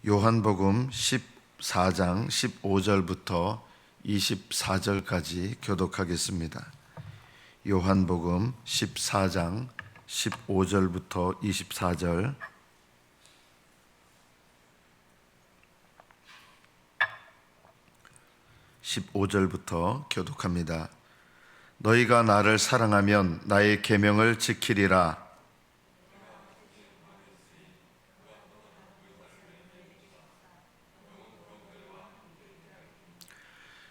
요한복음 14장 15절부터 24절까지 교독하겠습니다. 요한복음 14장 15절부터 24절. (15절부터) 교독합니다. 너희가 나를 사랑하면 나의 계명을 지키리라.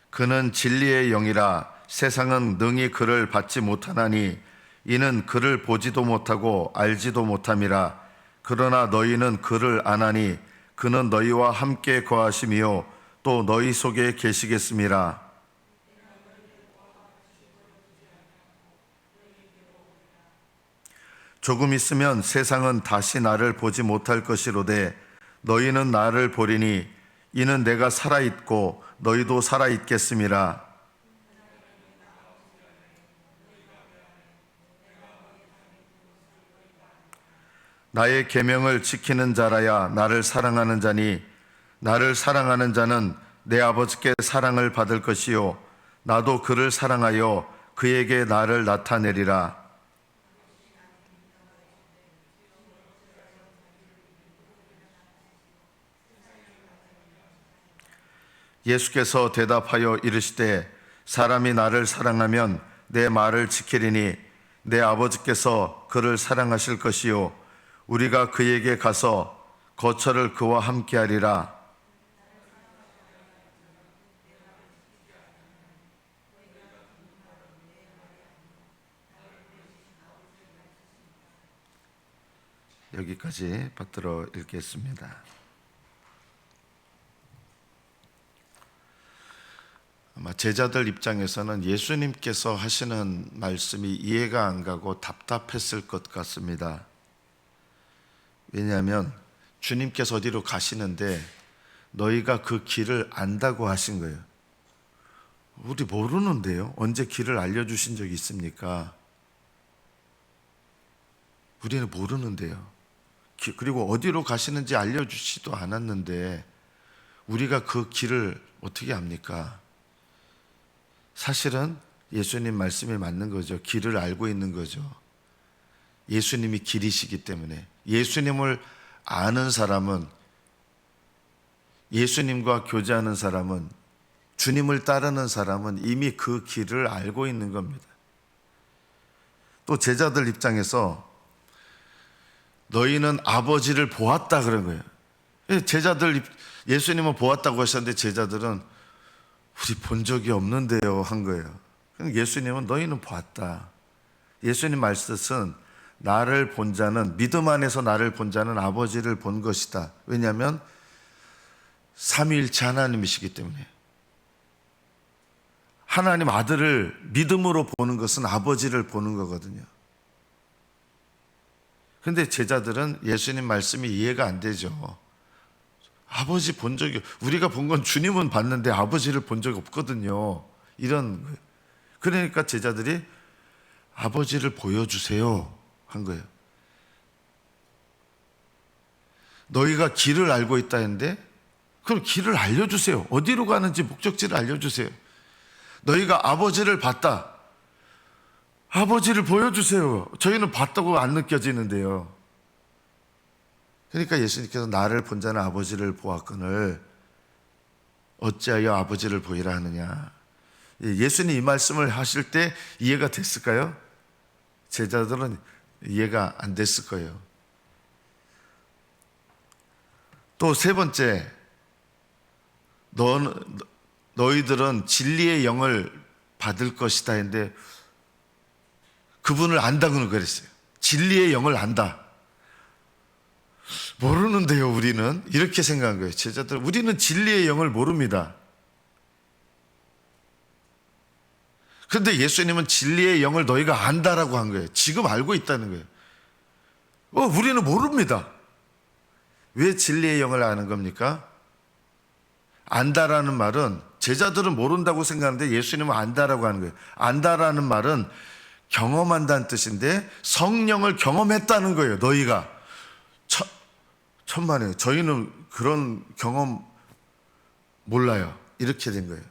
그는 진리의 영이라. 세상은 능히 그를 받지 못하나니 이는 그를 보지도 못하고 알지도 못함이라. 그러나 너희는 그를 아나니 그는 너희와 함께 거하심이요 또 너희 속에 계시겠음이라. 조금 있으면 세상은 다시 나를 보지 못할 것이로되 너희는 나를 보리니 이는 내가 살아있고 너희도 살아있겠음이라. 나의 계명을 지키는 자라야 나를 사랑하는 자니 나를 사랑하는 자는 내 아버지께 사랑을 받을 것이요 나도 그를 사랑하여 그에게 나를 나타내리라. 예수께서 대답하여 이르시되 사람이 나를 사랑하면 내 말을 지키리니 내 아버지께서 그를 사랑하실 것이요 우리가 그에게 가서 거처를 그와 함께 하리라. 여기까지 받들어 읽겠습니다. 아마 제자들 입장에서는 예수님께서 하시는 말씀이 이해가 안 가고 답답했을 것 같습니다. 왜냐하면 주님께서 어디로 가시는데 너희가 그 길을 안다고 하신 거예요. 우리 모르는데요. 언제 길을 알려주신 적이 있습니까? 우리는 모르는데요. 그리고 어디로 가시는지 알려주지도 않았는데 우리가 그 길을 어떻게 압니까? 사실은 예수님 말씀이 맞는 거죠. 길을 알고 있는 거죠. 예수님이 길이시기 때문에. 예수님을 아는 사람은, 예수님과 교제하는 사람은, 주님을 따르는 사람은 이미 그 길을 알고 있는 겁니다. 또 제자들 입장에서 너희는 아버지를 보았다 그런 거예요. 제자들, 예수님은 보았다고 하셨는데 제자들은 우리 본 적이 없는데요 한 거예요. 예수님은 너희는 보았다. 예수님 말씀은 나를 본 자는, 믿음 안에서 나를 본 자는 아버지를 본 것이다. 왜냐하면 삼위일체 하나님이시기 때문에. 하나님 아들을 믿음으로 보는 것은 아버지를 보는 거거든요. 그런데 제자들은 예수님 말씀이 이해가 안 되죠. 아버지 본 적이, 우리가 본 건 주님은 봤는데 아버지를 본 적이 없거든요. 이런 거예요. 그러니까 제자들이 아버지를 보여주세요 한 거예요. 너희가 길을 알고 있다 했는데 그럼 길을 알려주세요. 어디로 가는지 목적지를 알려주세요. 너희가 아버지를 봤다. 아버지를 보여주세요. 저희는 봤다고 안 느껴지는데요. 그러니까 예수님께서 나를 본 자는 아버지를 보았거늘 어찌하여 아버지를 보이라 하느냐. 예수님 이 말씀을 하실 때 이해가 됐을까요? 제자들은 이해가 안 됐을 거예요. 또 세 번째, 너희들은 진리의 영을 받을 것이다 했는데 그분을 안다고는 그랬어요. 진리의 영을 안다. 모르는데요 우리는. 이렇게 생각한 거예요. 제자들, 우리는 진리의 영을 모릅니다. 그런데 예수님은 진리의 영을 너희가 안다라고 한 거예요. 지금 알고 있다는 거예요. 우리는 모릅니다. 왜 진리의 영을 아는 겁니까? 안다라는 말은, 제자들은 모른다고 생각하는데 예수님은 안다라고 하는 거예요. 안다라는 말은 경험한다는 뜻인데 성령을 경험했다는 거예요. 너희가 천만에요. 저희는 그런 경험 몰라요. 이렇게 된 거예요.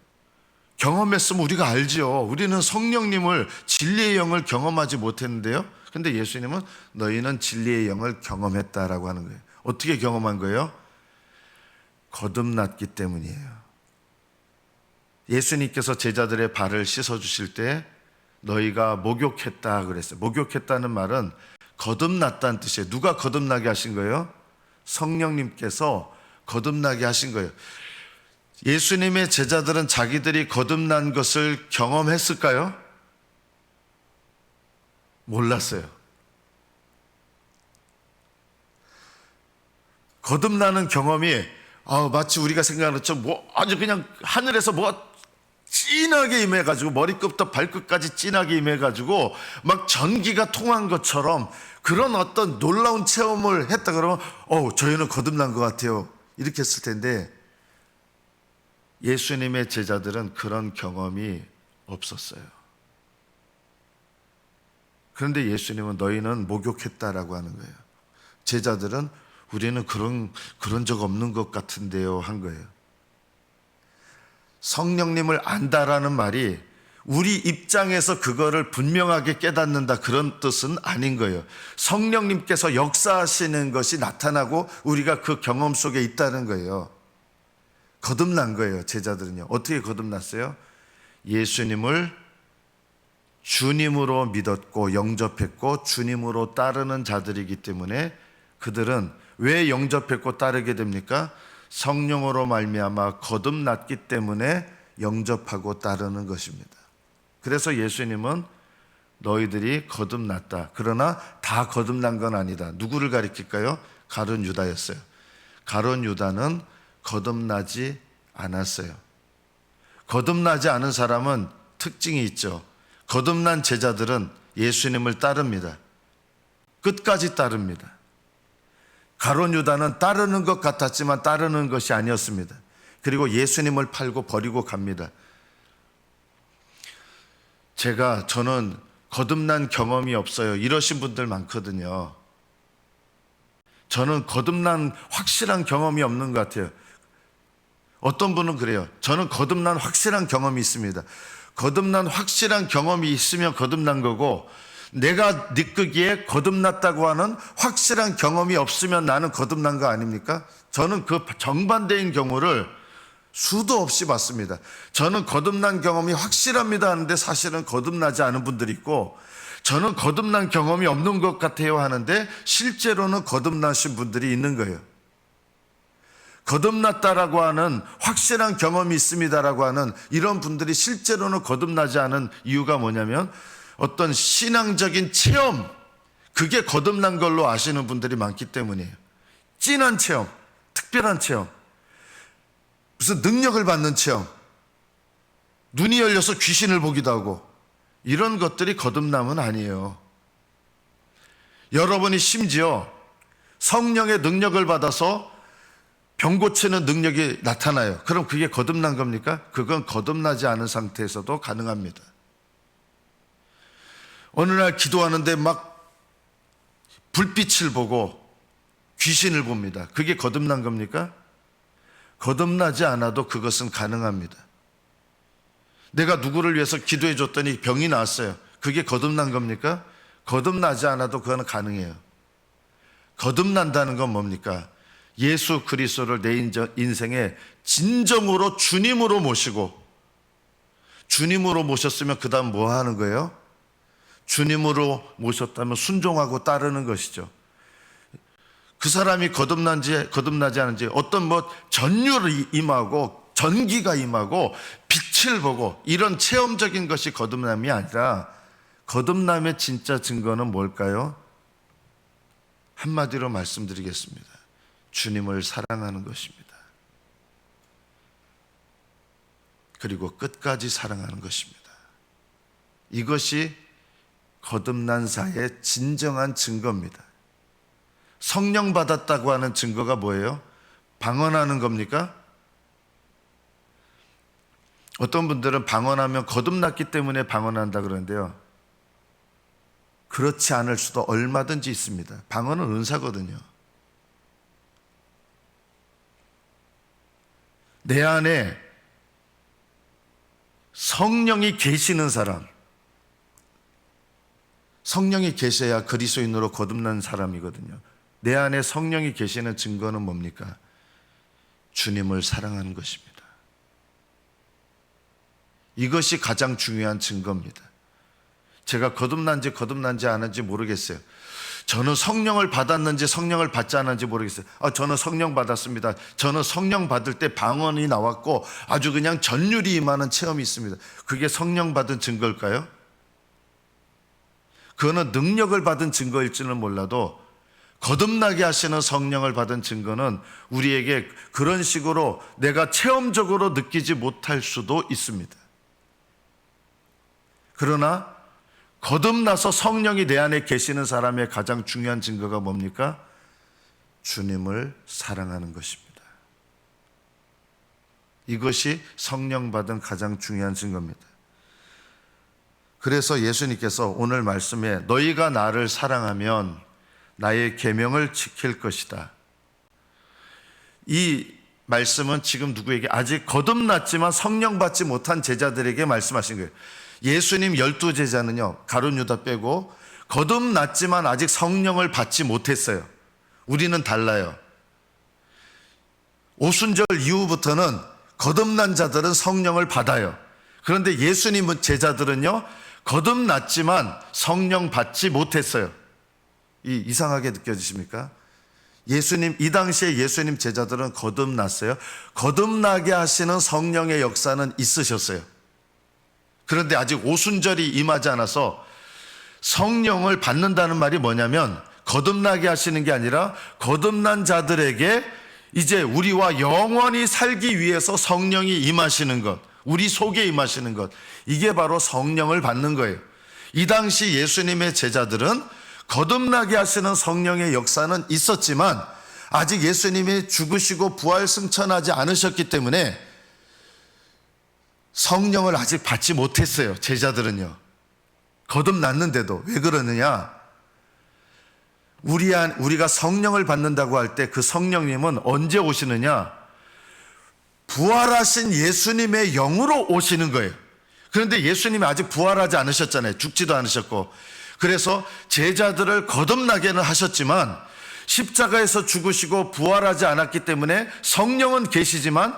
경험했으면 우리가 알죠. 우리는 성령님을, 진리의 영을 경험하지 못했는데요. 근데 예수님은 너희는 진리의 영을 경험했다라고 하는 거예요. 어떻게 경험한 거예요? 거듭났기 때문이에요. 예수님께서 제자들의 발을 씻어주실 때 너희가 목욕했다 그랬어요. 목욕했다는 말은 거듭났다는 뜻이에요. 누가 거듭나게 하신 거예요? 성령님께서 거듭나게 하신 거예요. 예수님의 제자들은 자기들이 거듭난 것을 경험했을까요? 몰랐어요. 거듭나는 경험이 마치 우리가 생각하는 것처럼 아주 그냥 하늘에서 뭐가 진하게 임해가지고 머리끝부터 발끝까지 진하게 임해가지고 막 전기가 통한 것처럼 그런 어떤 놀라운 체험을 했다 그러면 저희는 거듭난 것 같아요. 이렇게 했을 텐데 예수님의 제자들은 그런 경험이 없었어요. 그런데 예수님은 너희는 목욕했다라고 하는 거예요. 제자들은 우리는 그런 적 없는 것 같은데요 한 거예요. 성령님을 안다라는 말이 우리 입장에서 그거를 분명하게 깨닫는다 그런 뜻은 아닌 거예요. 성령님께서 역사하시는 것이 나타나고 우리가 그 경험 속에 있다는 거예요. 거듭난 거예요. 제자들은요. 어떻게 거듭났어요? 예수님을 주님으로 믿었고 영접했고 주님으로 따르는 자들이기 때문에 그들은 왜 영접했고 따르게 됩니까? 성령으로 말미암아 거듭났기 때문에 영접하고 따르는 것입니다. 그래서 예수님은 너희들이 거듭났다. 그러나 다 거듭난 건 아니다. 누구를 가리킬까요? 가룟 유다였어요. 가룟 유다는 거듭나지 않았어요. 거듭나지 않은 사람은 특징이 있죠. 거듭난 제자들은 예수님을 따릅니다. 끝까지 따릅니다. 가룟 유다는 따르는 것 같았지만 따르는 것이 아니었습니다. 그리고 예수님을 팔고 버리고 갑니다. 저는 거듭난 경험이 없어요. 이러신 분들 많거든요. 저는 거듭난 확실한 경험이 없는 것 같아요. 어떤 분은 그래요. 저는 거듭난 확실한 경험이 있습니다. 거듭난 확실한 경험이 있으면 거듭난 거고 내가 느끼기에 거듭났다고 하는 확실한 경험이 없으면 나는 거듭난 거 아닙니까? 저는 그 정반대인 경우를 수도 없이 봤습니다. 저는 거듭난 경험이 확실합니다 하는데 사실은 거듭나지 않은 분들이 있고 저는 거듭난 경험이 없는 것 같아요 하는데 실제로는 거듭나신 분들이 있는 거예요. 거듭났다라고 하는 확실한 경험이 있습니다라고 하는 이런 분들이 실제로는 거듭나지 않은 이유가 뭐냐면 어떤 신앙적인 체험, 그게 거듭난 걸로 아시는 분들이 많기 때문이에요. 진한 체험, 특별한 체험, 무슨 능력을 받는 체험, 눈이 열려서 귀신을 보기도 하고 이런 것들이 거듭남은 아니에요. 여러분이 심지어 성령의 능력을 받아서 병 고치는 능력이 나타나요. 그럼 그게 거듭난 겁니까? 그건 거듭나지 않은 상태에서도 가능합니다. 어느 날 기도하는데 막 불빛을 보고 귀신을 봅니다. 그게 거듭난 겁니까? 거듭나지 않아도 그것은 가능합니다. 내가 누구를 위해서 기도해 줬더니 병이 나았어요. 그게 거듭난 겁니까? 거듭나지 않아도 그거는 가능해요. 거듭난다는 건 뭡니까? 예수 그리스도를 내 인생에 진정으로 주님으로 모시고 주님으로 모셨으면 그 다음 뭐 하는 거예요? 주님으로 모셨다면 순종하고 따르는 것이죠. 그 사람이 거듭나지 않은지 어떤 전율이 임하고 전기가 임하고 빛을 보고 이런 체험적인 것이 거듭남이 아니라 거듭남의 진짜 증거는 뭘까요? 한마디로 말씀드리겠습니다. 주님을 사랑하는 것입니다. 그리고 끝까지 사랑하는 것입니다. 이것이 거듭난 자의 진정한 증거입니다. 성령 받았다고 하는 증거가 뭐예요? 방언하는 겁니까? 어떤 분들은 방언하면 거듭났기 때문에 방언한다 그러는데요. 그렇지 않을 수도 얼마든지 있습니다. 방언은 은사거든요. 내 안에 성령이 계시는 사람, 성령이 계셔야 그리스도인으로 거듭난 사람이거든요. 내 안에 성령이 계시는 증거는 뭡니까? 주님을 사랑하는 것입니다. 이것이 가장 중요한 증거입니다. 제가 거듭난지 않은지 모르겠어요. 저는 성령을 받았는지 성령을 받지 않았는지 모르겠어요. 저는 성령 받았습니다. 저는 성령 받을 때 방언이 나왔고 아주 그냥 전율이 임하는 체험이 있습니다. 그게 성령 받은 증거일까요? 그거는 능력을 받은 증거일지는 몰라도 거듭나게 하시는 성령을 받은 증거는 우리에게 그런 식으로 내가 체험적으로 느끼지 못할 수도 있습니다. 그러나 거듭나서 성령이 내 안에 계시는 사람의 가장 중요한 증거가 뭡니까? 주님을 사랑하는 것입니다. 이것이 성령 받은 가장 중요한 증거입니다. 그래서 예수님께서 오늘 말씀에 너희가 나를 사랑하면 나의 계명을 지킬 것이다. 이 말씀은 지금 누구에게? 아직 거듭났지만 성령 받지 못한 제자들에게 말씀하신 거예요. 예수님 12제자는요, 가룟 유다 빼고 거듭났지만 아직 성령을 받지 못했어요. 우리는 달라요. 오순절 이후부터는 거듭난 자들은 성령을 받아요. 그런데 예수님은 제자들은요, 거듭났지만 성령 받지 못했어요. 이상하게 느껴지십니까? 예수님, 이 당시에 예수님 제자들은 거듭났어요. 거듭나게 하시는 성령의 역사는 있으셨어요. 그런데 아직 오순절이 임하지 않아서 성령을 받는다는 말이 뭐냐면 거듭나게 하시는 게 아니라 거듭난 자들에게 이제 우리와 영원히 살기 위해서 성령이 임하시는 것, 우리 속에 임하시는 것, 이게 바로 성령을 받는 거예요. 이 당시 예수님의 제자들은 거듭나게 하시는 성령의 역사는 있었지만 아직 예수님이 죽으시고 부활 승천하지 않으셨기 때문에 성령을 아직 받지 못했어요. 제자들은요. 거듭났는데도. 왜 그러느냐? 우리가 성령을 받는다고 할 때 그 성령님은 언제 오시느냐? 부활하신 예수님의 영으로 오시는 거예요. 그런데 예수님이 아직 부활하지 않으셨잖아요. 죽지도 않으셨고. 그래서 제자들을 거듭나게는 하셨지만 십자가에서 죽으시고 부활하지 않았기 때문에 성령은 계시지만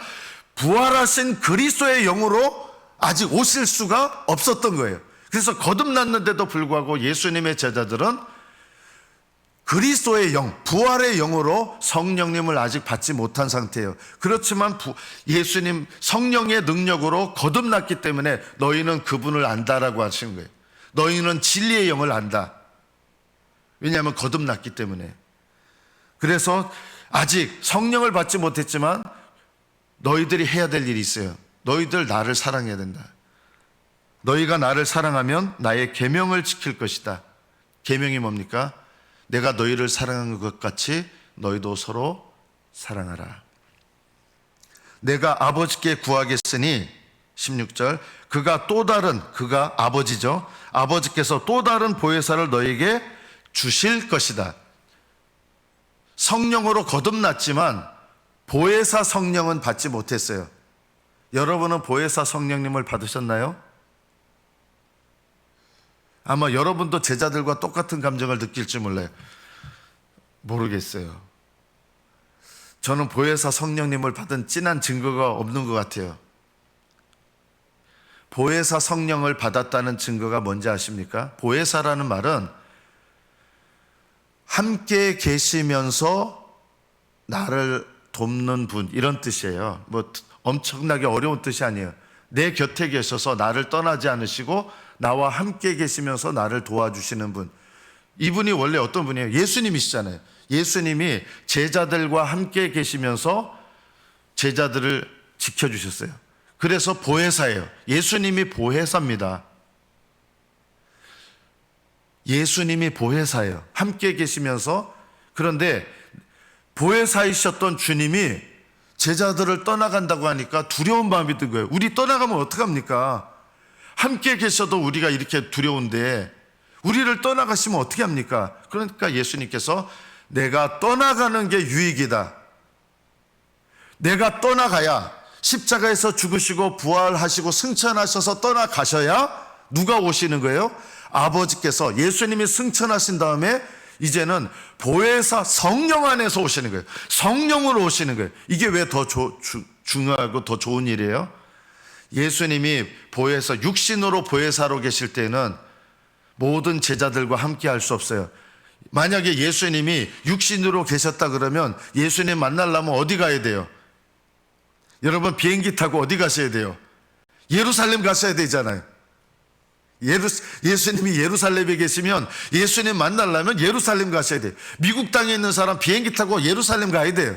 부활하신 그리스도의 영으로 아직 오실 수가 없었던 거예요. 그래서 거듭났는데도 불구하고 예수님의 제자들은 그리스도의 영, 부활의 영으로 성령님을 아직 받지 못한 상태예요. 그렇지만 예수님 성령의 능력으로 거듭났기 때문에 너희는 그분을 안다라고 하시는 거예요. 너희는 진리의 영을 안다. 왜냐하면 거듭났기 때문에. 그래서 아직 성령을 받지 못했지만 너희들이 해야 될 일이 있어요. 너희들 나를 사랑해야 된다. 너희가 나를 사랑하면 나의 계명을 지킬 것이다. 계명이 뭡니까? 내가 너희를 사랑한 것 같이 너희도 서로 사랑하라. 내가 아버지께 구하겠으니 16절 그가 아버지죠. 아버지께서 또 다른 보혜사를 너희에게 주실 것이다. 성령으로 거듭났지만 보혜사 성령은 받지 못했어요. 여러분은 보혜사 성령님을 받으셨나요? 아마 여러분도 제자들과 똑같은 감정을 느낄지 몰라요. 모르겠어요. 저는 보혜사 성령님을 받은 진한 증거가 없는 것 같아요. 보혜사 성령을 받았다는 증거가 뭔지 아십니까? 보혜사라는 말은 함께 계시면서 나를 돕는 분, 이런 뜻이에요. 뭐 엄청나게 어려운 뜻이 아니에요. 내 곁에 계셔서 나를 떠나지 않으시고 나와 함께 계시면서 나를 도와주시는 분. 이분이 원래 어떤 분이에요? 예수님이시잖아요. 예수님이 제자들과 함께 계시면서 제자들을 지켜주셨어요. 그래서 보혜사예요. 예수님이 보혜사입니다. 예수님이 보혜사예요. 함께 계시면서. 그런데 보혜사이셨던 주님이 제자들을 떠나간다고 하니까 두려운 마음이 든 거예요. 우리 떠나가면 어떡합니까? 함께 계셔도 우리가 이렇게 두려운데 우리를 떠나가시면 어떻게 합니까? 그러니까 예수님께서 내가 떠나가는 게 유익이다. 내가 떠나가야 십자가에서 죽으시고 부활하시고 승천하셔서 떠나가셔야 누가 오시는 거예요? 아버지께서, 예수님이 승천하신 다음에 이제는 보혜사 성령 안에서 오시는 거예요. 성령으로 오시는 거예요. 이게 왜 더 중요하고 더 좋은 일이에요? 예수님이 보혜사, 육신으로 보혜사로 계실 때는 모든 제자들과 함께 할 수 없어요. 만약에 예수님이 육신으로 계셨다 그러면 예수님 만나려면 어디 가야 돼요? 여러분, 비행기 타고 어디 가셔야 돼요? 예루살렘 가셔야 되잖아요. 예수님이 예루살렘에 계시면 예수님 만나려면 예루살렘 가셔야 돼요. 미국 땅에 있는 사람 비행기 타고 예루살렘 가야 돼요.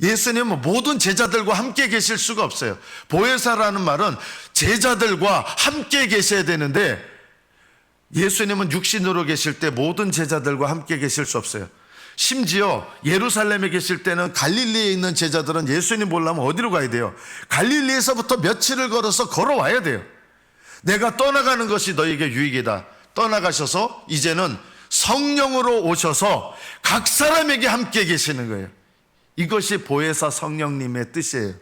예수님은 모든 제자들과 함께 계실 수가 없어요. 보혜사라는 말은 제자들과 함께 계셔야 되는데 예수님은 육신으로 계실 때 모든 제자들과 함께 계실 수 없어요. 심지어 예루살렘에 계실 때는 갈릴리에 있는 제자들은 예수님 보려면 어디로 가야 돼요? 갈릴리에서부터 며칠을 걸어서 걸어와야 돼요. 내가 떠나가는 것이 너에게 유익이다. 떠나가셔서 이제는 성령으로 오셔서 각 사람에게 함께 계시는 거예요. 이것이 보혜사 성령님의 뜻이에요.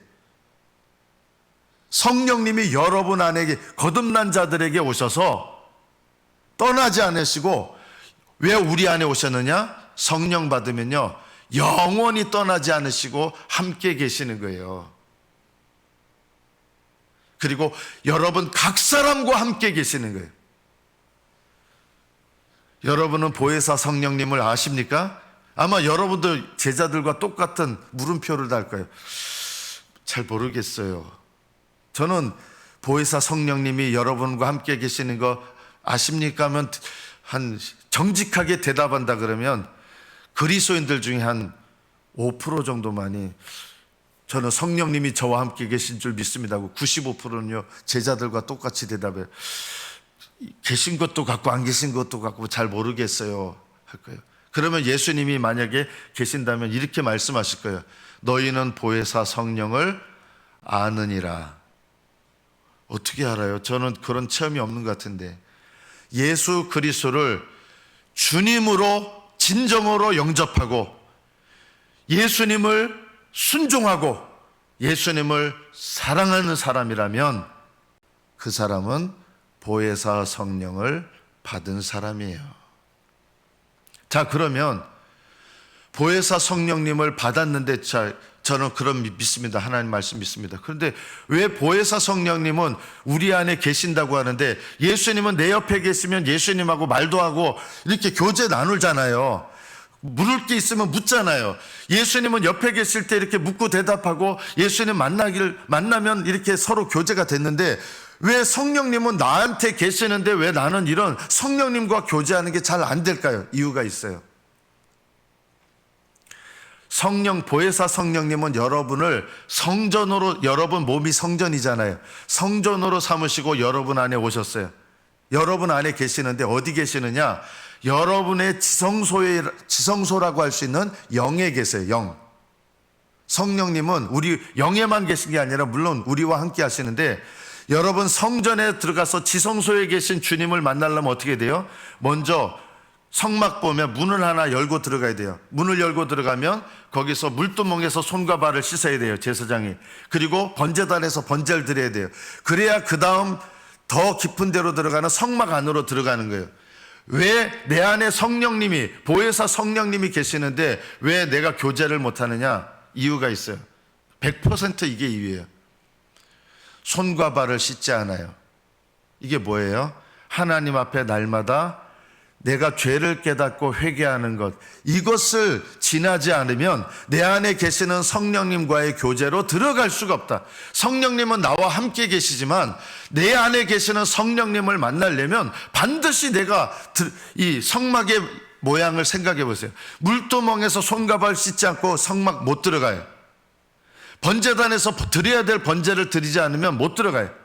성령님이 여러분 안에 거듭난 자들에게 오셔서 떠나지 않으시고, 왜 우리 안에 오셨느냐? 성령 받으면요 영원히 떠나지 않으시고 함께 계시는 거예요. 그리고 여러분 각 사람과 함께 계시는 거예요. 여러분은 보혜사 성령님을 아십니까? 아마 여러분도 제자들과 똑같은 물음표를 달 거예요. 잘 모르겠어요. 저는 보혜사 성령님이 여러분과 함께 계시는 거 아십니까? 하면 한 정직하게 대답한다 그러면 그리스도인들 중에 한 5% 정도만이 저는 성령님이 저와 함께 계신 줄 믿습니다 하고, 95%는요 제자들과 똑같이 대답해요. 계신 것도 같고 안 계신 것도 같고 잘 모르겠어요 할 거예요. 그러면 예수님이 만약에 계신다면 이렇게 말씀하실 거예요. 너희는 보혜사 성령을 아느니라. 어떻게 알아요? 저는 그런 체험이 없는 것 같은데, 예수 그리스도를 주님으로 진정으로 영접하고 예수님을 순종하고 예수님을 사랑하는 사람이라면 그 사람은 보혜사 성령을 받은 사람이에요. 자, 그러면 보혜사 성령님을 받았는데, 저는 그런 믿습니다. 하나님 말씀 믿습니다. 그런데 왜 보혜사 성령님은 우리 안에 계신다고 하는데, 예수님은 내 옆에 계시면 예수님하고 말도 하고 이렇게 교제 나누잖아요. 물을 게 있으면 묻잖아요. 예수님은 옆에 계실 때 이렇게 묻고 대답하고 예수님 만나면 이렇게 서로 교제가 됐는데, 왜 성령님은 나한테 계시는데 왜 나는 이런 성령님과 교제하는 게 잘 안 될까요? 이유가 있어요. 보혜사 성령님은 여러분을 성전으로, 여러분 몸이 성전이잖아요. 성전으로 삼으시고 여러분 안에 오셨어요. 여러분 안에 계시는데 어디 계시느냐? 여러분의 지성소라고 할 수 있는 영에 계세요. 영. 성령님은 우리 영에만 계신 게 아니라 물론 우리와 함께 하시는데, 여러분 성전에 들어가서 지성소에 계신 주님을 만나려면 어떻게 돼요? 먼저 성막 보면 문을 하나 열고 들어가야 돼요. 문을 열고 들어가면 거기서 물두멍에서 손과 발을 씻어야 돼요, 제사장이. 그리고 번제단에서 번제를 드려야 돼요. 그래야 그 다음 더 깊은 데로 들어가는 성막 안으로 들어가는 거예요. 왜 내 안에 성령님이, 보혜사 성령님이 계시는데 왜 내가 교제를 못하느냐? 이유가 있어요. 100% 이게 이유예요. 손과 발을 씻지 않아요. 이게 뭐예요? 하나님 앞에 날마다 내가 죄를 깨닫고 회개하는 것, 이것을 지나지 않으면 내 안에 계시는 성령님과의 교제로 들어갈 수가 없다. 성령님은 나와 함께 계시지만 내 안에 계시는 성령님을 만나려면 반드시 내가 이 성막의 모양을 생각해 보세요. 물두멍에서 손과 발 씻지 않고 성막 못 들어가요. 번제단에서 드려야 될 번제를 드리지 않으면 못 들어가요.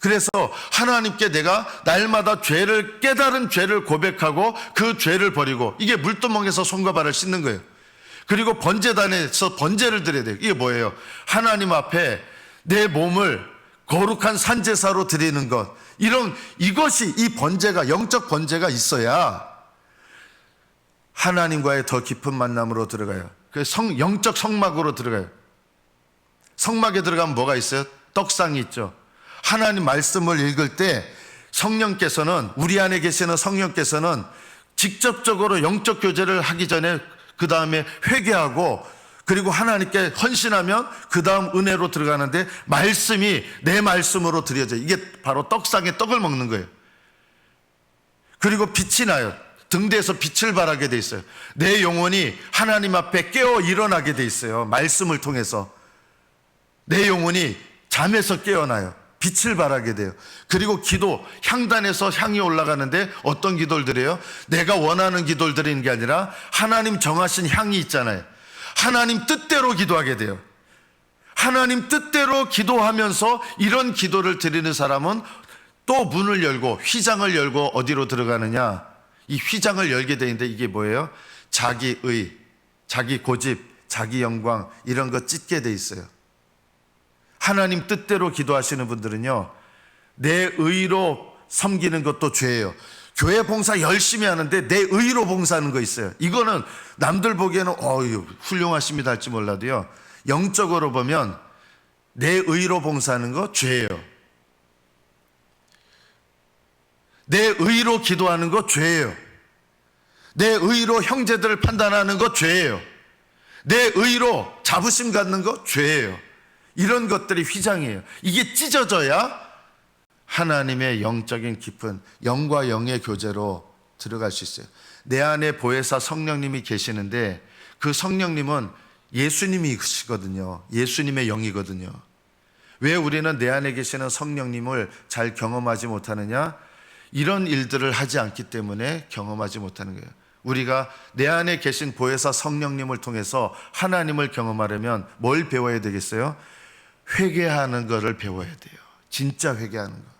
그래서 하나님께 내가 날마다 깨달은 죄를 고백하고 그 죄를 버리고, 이게 물두멍에서 손과 발을 씻는 거예요. 그리고 번제단에서 번제를 드려야 돼요. 이게 뭐예요? 하나님 앞에 내 몸을 거룩한 산제사로 드리는 것. 이것이, 이 번제가, 영적 번제가 있어야 하나님과의 더 깊은 만남으로 들어가요. 영적 성막으로 들어가요. 성막에 들어가면 뭐가 있어요? 떡상이 있죠. 하나님 말씀을 읽을 때 성령께서는, 우리 안에 계시는 성령께서는 직접적으로 영적 교제를 하기 전에 그 다음에 회개하고 그리고 하나님께 헌신하면 그 다음 은혜로 들어가는데, 말씀이 내 말씀으로 드려져요. 이게 바로 떡상에 떡을 먹는 거예요. 그리고 빛이 나요. 등대에서 빛을 발하게 돼 있어요. 내 영혼이 하나님 앞에 깨어 일어나게 돼 있어요. 말씀을 통해서 내 영혼이 잠에서 깨어나요. 빛을 발하게 돼요. 그리고 기도, 향단에서 향이 올라가는데 어떤 기도를 드려요? 내가 원하는 기도를 드리는 게 아니라 하나님 정하신 향이 있잖아요. 하나님 뜻대로 기도하게 돼요. 하나님 뜻대로 기도하면서 이런 기도를 드리는 사람은 또 문을 열고 휘장을 열고 어디로 들어가느냐? 이 휘장을 열게 되는데 이게 뭐예요? 자기의, 자기 고집, 자기 영광 이런 거 찢게 돼 있어요. 하나님 뜻대로 기도하시는 분들은요, 내 의로 섬기는 것도 죄예요. 교회 봉사 열심히 하는데 내 의로 봉사하는 거 있어요. 이거는 남들 보기에는 훌륭하십니다 할지 몰라도요, 영적으로 보면 내 의로 봉사하는 거 죄예요. 내 의로 기도하는 거 죄예요. 내 의로 형제들을 판단하는 거 죄예요. 내 의로 자부심 갖는 거 죄예요. 이런 것들이 휘장이에요. 이게 찢어져야 하나님의 영적인 깊은 영과 영의 교제로 들어갈 수 있어요. 내 안에 보혜사 성령님이 계시는데 그 성령님은 예수님이시거든요. 예수님의 영이거든요. 왜 우리는 내 안에 계시는 성령님을 잘 경험하지 못하느냐? 이런 일들을 하지 않기 때문에 경험하지 못하는 거예요. 우리가 내 안에 계신 보혜사 성령님을 통해서 하나님을 경험하려면 뭘 배워야 되겠어요? 회개하는 것을 배워야 돼요. 진짜 회개하는 것.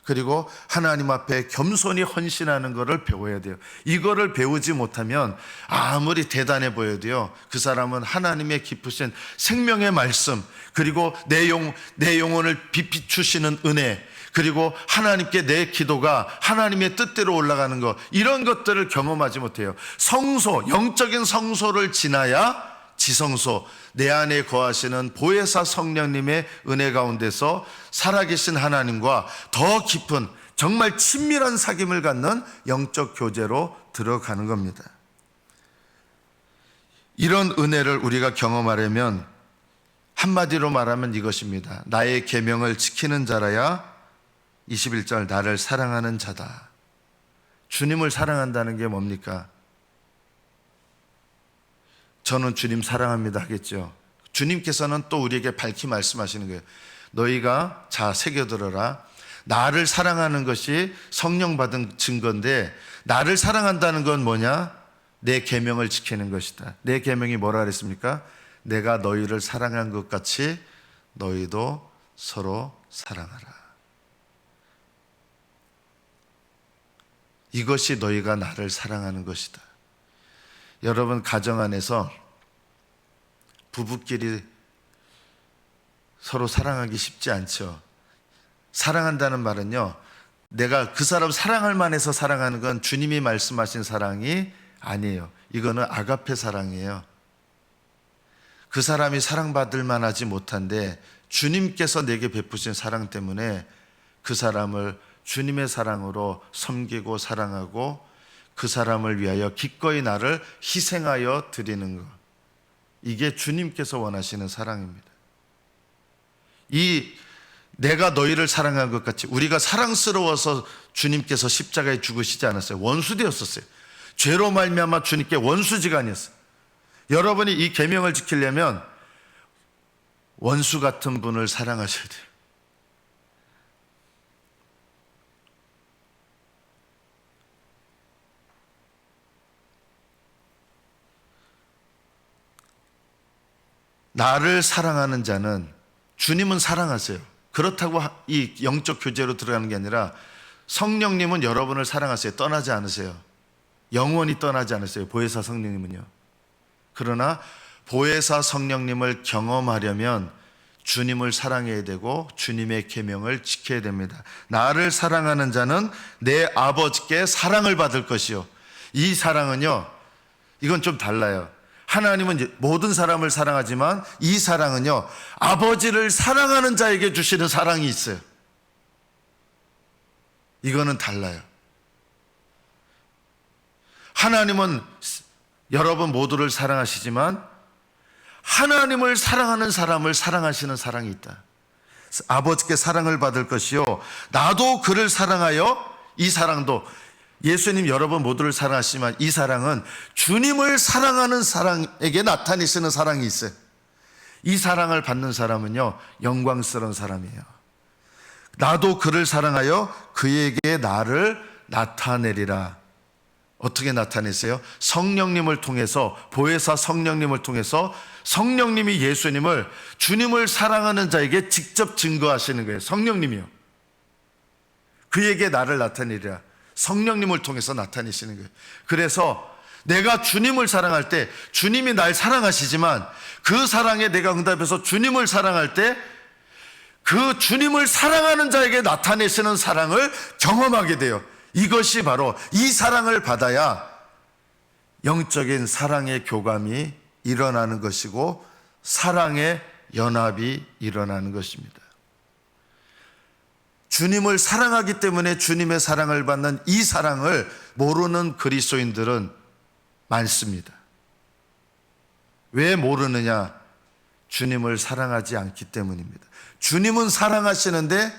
그리고 하나님 앞에 겸손히 헌신하는 것을 배워야 돼요. 이거를 배우지 못하면 아무리 대단해 보여도요, 그 사람은 하나님의 깊으신 생명의 말씀, 그리고 내 영혼을 비추시는 은혜, 그리고 하나님께 내 기도가 하나님의 뜻대로 올라가는 것, 이런 것들을 경험하지 못해요. 성소, 영적인 성소를 지나야 지성소, 내 안에 거하시는 보혜사 성령님의 은혜 가운데서 살아계신 하나님과 더 깊은 정말 친밀한 사귐을 갖는 영적 교제로 들어가는 겁니다. 이런 은혜를 우리가 경험하려면 한마디로 말하면 이것입니다. 나의 계명을 지키는 자라야, 21절, 나를 사랑하는 자다. 주님을 사랑한다는 게 뭡니까? 저는 주님 사랑합니다 하겠죠. 주님께서는 또 우리에게 밝히 말씀하시는 거예요. 너희가 자 새겨들어라. 나를 사랑하는 것이 성령 받은 증거인데, 나를 사랑한다는 건 뭐냐? 내 계명을 지키는 것이다. 내 계명이 뭐라 그랬습니까? 내가 너희를 사랑한 것 같이 너희도 서로 사랑하라. 이것이 너희가 나를 사랑하는 것이다. 여러분, 가정 안에서 부부끼리 서로 사랑하기 쉽지 않죠. 사랑한다는 말은요, 내가 그 사람 사랑할 만해서 사랑하는 건 주님이 말씀하신 사랑이 아니에요. 이거는 아가페 사랑이에요. 그 사람이 사랑받을 만하지 못한데 주님께서 내게 베푸신 사랑 때문에 그 사람을 주님의 사랑으로 섬기고 사랑하고 그 사람을 위하여 기꺼이 나를 희생하여 드리는 것, 이게 주님께서 원하시는 사랑입니다. 이 내가 너희를 사랑한 것 같이, 우리가 사랑스러워서 주님께서 십자가에 죽으시지 않았어요. 원수 되었었어요. 죄로 말미암아 주님께 원수지간이었어요. 여러분이 이 계명을 지키려면 원수 같은 분을 사랑하셔야 돼요. 나를 사랑하는 자는, 주님은 사랑하세요. 그렇다고 이 영적 교제로 들어가는 게 아니라 성령님은 여러분을 사랑하세요. 떠나지 않으세요. 영원히 떠나지 않으세요. 보혜사 성령님은요. 그러나 보혜사 성령님을 경험하려면 주님을 사랑해야 되고 주님의 계명을 지켜야 됩니다. 나를 사랑하는 자는 내 아버지께 사랑을 받을 것이요. 이 사랑은요, 이건 좀 달라요. 하나님은 이제 모든 사람을 사랑하지만 이 사랑은요, 아버지를 사랑하는 자에게 주시는 사랑이 있어요. 이거는 달라요. 하나님은 여러분 모두를 사랑하시지만 하나님을 사랑하는 사람을 사랑하시는 사랑이 있다. 아버지께 사랑을 받을 것이요, 나도 그를 사랑하여 이 사랑도, 예수님 여러분 모두를 사랑하시지만 이 사랑은 주님을 사랑하는 사랑에게 나타내시는 사랑이 있어요. 이 사랑을 받는 사람은요, 영광스러운 사람이에요. 나도 그를 사랑하여 그에게 나를 나타내리라. 어떻게 나타내세요? 성령님을 통해서, 보혜사 성령님을 통해서 성령님이 예수님을, 주님을 사랑하는 자에게 직접 증거하시는 거예요. 성령님이요. 그에게 나를 나타내리라. 성령님을 통해서 나타내시는 거예요. 그래서 내가 주님을 사랑할 때 주님이 날 사랑하시지만 그 사랑에 내가 응답해서 주님을 사랑할 때 그 주님을 사랑하는 자에게 나타내시는 사랑을 경험하게 돼요. 이것이 바로, 이 사랑을 받아야 영적인 사랑의 교감이 일어나는 것이고 사랑의 연합이 일어나는 것입니다. 주님을 사랑하기 때문에 주님의 사랑을 받는 이 사랑을 모르는 그리스도인들은 많습니다. 왜 모르느냐? 주님을 사랑하지 않기 때문입니다. 주님은 사랑하시는데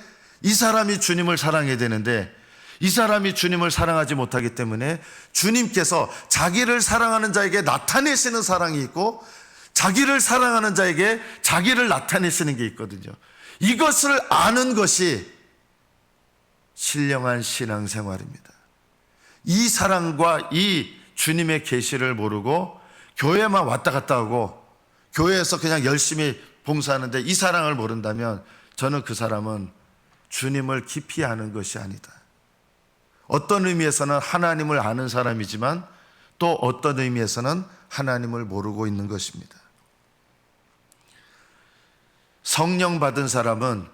이 사람이 주님을 사랑해야 되는데 이 사람이 주님을 사랑하지 못하기 때문에 주님께서 자기를 사랑하는 자에게 나타내시는 사랑이 있고 자기를 사랑하는 자에게 자기를 나타내시는 게 있거든요. 이것을 아는 것이 신령한 신앙생활입니다. 이 사랑과 이 주님의 계시를 모르고 교회만 왔다 갔다 하고 교회에서 그냥 열심히 봉사하는데 이 사랑을 모른다면 저는 그 사람은 주님을 깊이 아는 것이 아니다. 어떤 의미에서는 하나님을 아는 사람이지만 또 어떤 의미에서는 하나님을 모르고 있는 것입니다. 성령 받은 사람은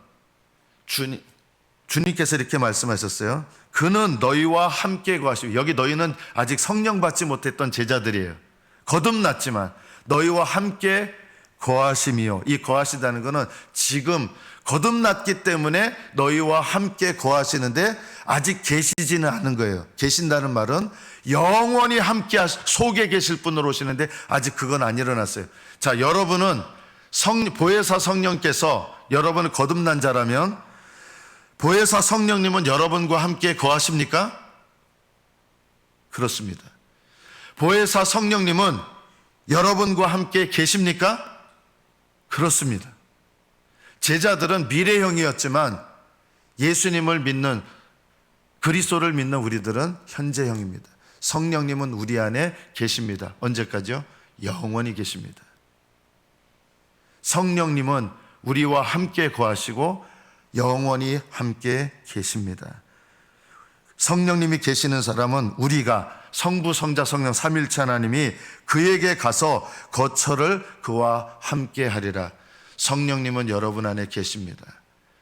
주님께서 이렇게 말씀하셨어요. 그는 너희와 함께 거하시고, 여기 너희는 아직 성령 받지 못했던 제자들이에요. 거듭났지만 너희와 함께 거하심이요. 이 거하시다는 것은 지금 거듭났기 때문에 너희와 함께 거하시는데 아직 계시지는 않은 거예요. 계신다는 말은 영원히 함께 속에 계실 분으로 오시는데 아직 그건 안 일어났어요. 자, 여러분은 보혜사 성령께서 여러분을 거듭난 자라면 보혜사 성령님은 여러분과 함께 거하십니까? 그렇습니다. 보혜사 성령님은 여러분과 함께 계십니까? 그렇습니다. 제자들은 미래형이었지만 예수님을 믿는, 그리스도를 믿는 우리들은 현재형입니다. 성령님은 우리 안에 계십니다. 언제까지요? 영원히 계십니다. 성령님은 우리와 함께 거하시고 영원히 함께 계십니다. 성령님이 계시는 사람은 우리가 성부, 성자, 성령 삼일체 하나님이 그에게 가서 거처를 그와 함께 하리라. 성령님은 여러분 안에 계십니다.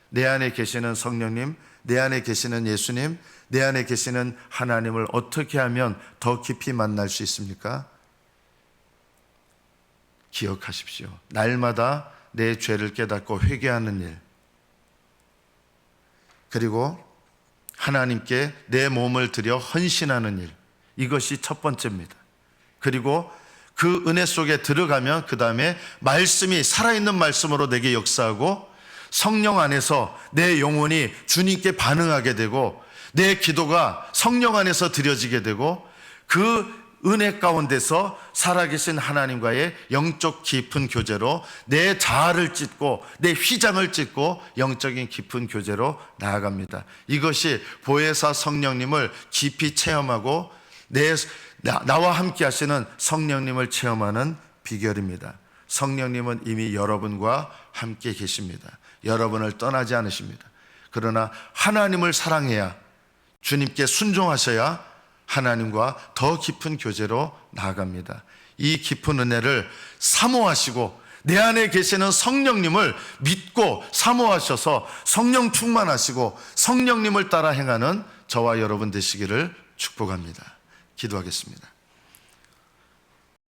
내 안에 계시는 성령님, 내 안에 계시는 예수님, 내 안에 계시는 하나님을 어떻게 하면 더 깊이 만날 수 있습니까? 기억하십시오. 날마다 내 죄를 깨닫고 회개하는 일, 그리고 하나님께 내 몸을 들여 헌신하는 일, 이것이 첫 번째입니다. 그리고 그 은혜 속에 들어가면 그 다음에 말씀이 살아있는 말씀으로 내게 역사하고 성령 안에서 내 영혼이 주님께 반응하게 되고 내 기도가 성령 안에서 드려지게 되고 그 은혜 가운데서 살아계신 하나님과의 영적 깊은 교제로 내 자아를 찢고 내 휘장을 찢고 영적인 깊은 교제로 나아갑니다. 이것이 보혜사 성령님을 깊이 체험하고 나와 함께 하시는 성령님을 체험하는 비결입니다. 성령님은 이미 여러분과 함께 계십니다. 여러분을 떠나지 않으십니다. 그러나 하나님을 사랑해야, 주님께 순종하셔야 하나님과 더 깊은 교제로 나아갑니다. 이 깊은 은혜를 사모하시고 내 안에 계시는 성령님을 믿고 사모하셔서 성령 충만하시고 성령님을 따라 행하는 저와 여러분 되시기를 축복합니다. 기도하겠습니다.